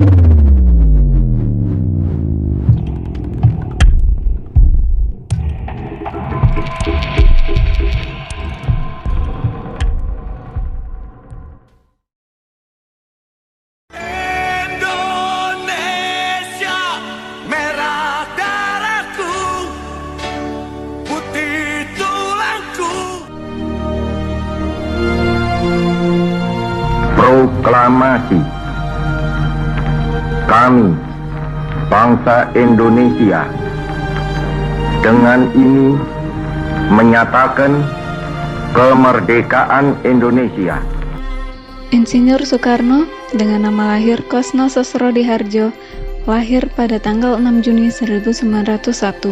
Indonesia, merah darahku, putih tulangku. Proklamasi. Kami, bangsa Indonesia, dengan ini menyatakan kemerdekaan Indonesia. Insinyur Soekarno dengan nama lahir Kosno Sosrodihardjo lahir pada tanggal 6 Juni 1901.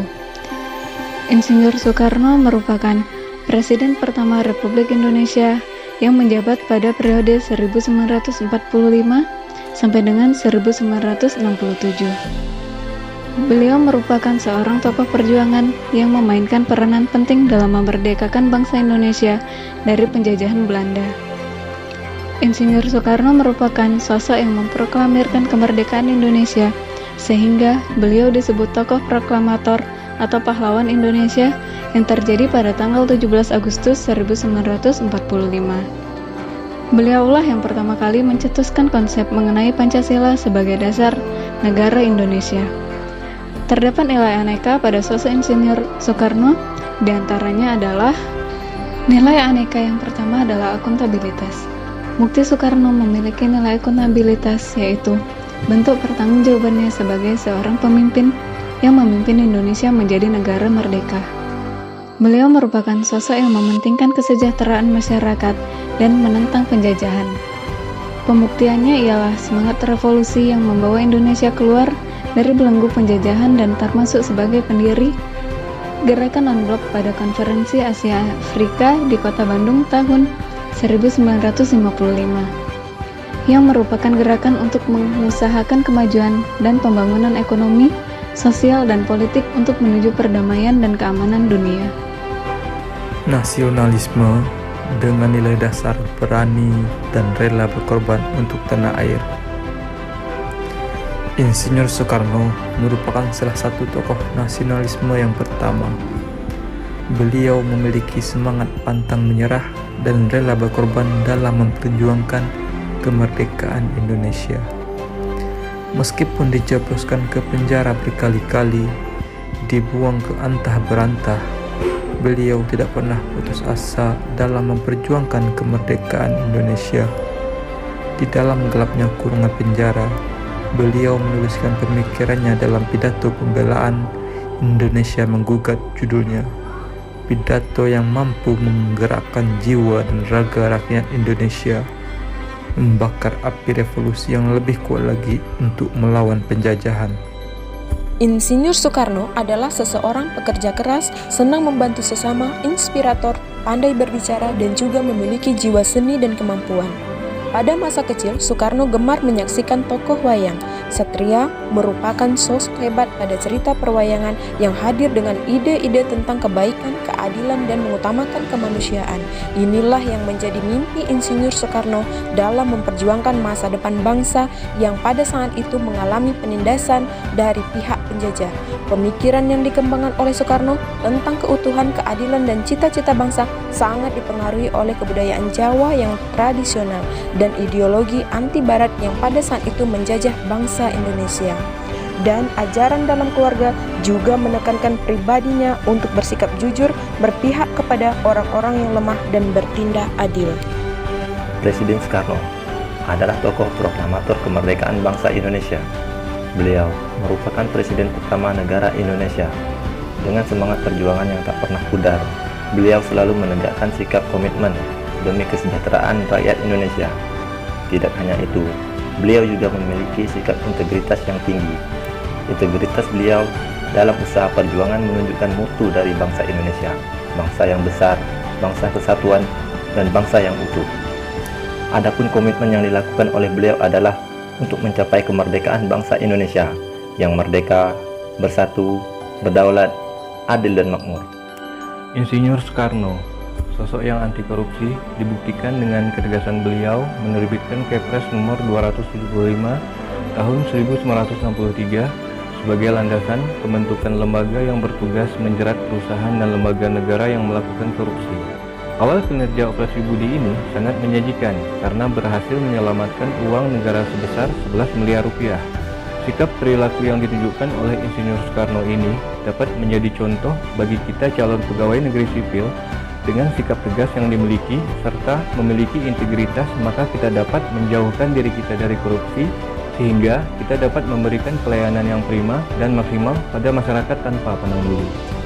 Insinyur Soekarno merupakan Presiden pertama Republik Indonesia yang menjabat pada periode 1945 sampai dengan 1967. Beliau merupakan seorang tokoh perjuangan yang memainkan peranan penting dalam memerdekakan bangsa Indonesia dari penjajahan Belanda. Insinyur Soekarno merupakan sosok yang memproklamirkan kemerdekaan Indonesia, sehingga beliau disebut tokoh proklamator atau pahlawan Indonesia yang terjadi pada tanggal 17 Agustus 1945. Beliaulah yang pertama kali mencetuskan konsep mengenai Pancasila sebagai dasar negara Indonesia. Terdapat nilai aneka pada sosok Insinyur Soekarno, diantaranya adalah nilai aneka yang pertama adalah akuntabilitas. Mukti Soekarno memiliki nilai akuntabilitas, yaitu bentuk pertanggungjawabannya sebagai seorang pemimpin yang memimpin Indonesia menjadi negara merdeka. Beliau merupakan sosok yang mementingkan kesejahteraan masyarakat dan menentang penjajahan. Pembuktiannya ialah semangat revolusi yang membawa Indonesia keluar dari belenggu penjajahan dan termasuk sebagai pendiri gerakan non-blok pada Konferensi Asia Afrika di Kota Bandung tahun 1955, yang merupakan gerakan untuk mengusahakan kemajuan dan pembangunan ekonomi, sosial, dan politik untuk menuju perdamaian dan keamanan dunia. Nasionalisme dengan nilai dasar berani dan rela berkorban untuk tanah air. Insinyur Soekarno merupakan salah satu tokoh nasionalisme yang pertama. Beliau memiliki semangat pantang menyerah dan rela berkorban dalam memperjuangkan kemerdekaan Indonesia. Meskipun dijebloskan ke penjara berkali-kali, dibuang ke antah berantah, beliau tidak pernah putus asa dalam memperjuangkan kemerdekaan Indonesia. Di dalam gelapnya kurungan penjara, beliau menuliskan pemikirannya dalam pidato pembelaan Indonesia Menggugat, judulnya. Pidato yang mampu menggerakkan jiwa dan raga rakyat Indonesia, membakar api revolusi yang lebih kuat lagi untuk melawan penjajahan. Insinyur Soekarno adalah seseorang pekerja keras, senang membantu sesama, inspirator, pandai berbicara, dan juga memiliki jiwa seni dan kemampuan. Pada masa kecil, Soekarno gemar menyaksikan tokoh wayang. Satria merupakan sosok hebat pada cerita perwayangan yang hadir dengan ide-ide tentang kebaikan, keadilan, dan mengutamakan kemanusiaan. Inilah yang menjadi mimpi Insinyur Soekarno dalam memperjuangkan masa depan bangsa yang pada saat itu mengalami penindasan dari pihak penjajah. Pemikiran yang dikembangkan oleh Soekarno tentang keutuhan, keadilan, dan cita-cita bangsa sangat dipengaruhi oleh kebudayaan Jawa yang tradisional dan ideologi anti Barat yang pada saat itu menjajah bangsa Indonesia. Dan ajaran dalam keluarga juga menekankan pribadinya untuk bersikap jujur, berpihak kepada orang-orang yang lemah, dan bertindak adil. Presiden Soekarno adalah tokoh proklamator kemerdekaan bangsa Indonesia. Beliau merupakan presiden pertama negara Indonesia. Dengan semangat perjuangan yang tak pernah pudar, beliau selalu menegakkan sikap komitmen demi kesejahteraan rakyat Indonesia. Tidak hanya itu, beliau juga memiliki sikap integritas yang tinggi. Integritas beliau dalam usaha perjuangan menunjukkan mutu dari bangsa Indonesia, bangsa yang besar, bangsa kesatuan, dan bangsa yang utuh. Adapun komitmen yang dilakukan oleh beliau adalah untuk mencapai kemerdekaan bangsa Indonesia yang merdeka, bersatu, berdaulat, adil, dan makmur. Insinyur Soekarno, sosok yang anti korupsi, dibuktikan dengan ketegasan beliau menerbitkan Kepres nomor 275 tahun 1963 sebagai landasan pembentukan lembaga yang bertugas menjerat perusahaan dan lembaga negara yang melakukan korupsi. Awal kinerja operasi Budi ini sangat menjanjikan karena berhasil menyelamatkan uang negara sebesar 11 miliar rupiah. Sikap perilaku yang ditunjukkan oleh Insinyur Soekarno ini dapat menjadi contoh bagi kita calon pegawai negeri sipil. Dengan sikap tegas yang dimiliki serta memiliki integritas, maka kita dapat menjauhkan diri kita dari korupsi sehingga kita dapat memberikan pelayanan yang prima dan maksimal pada masyarakat tanpa pandang bulu.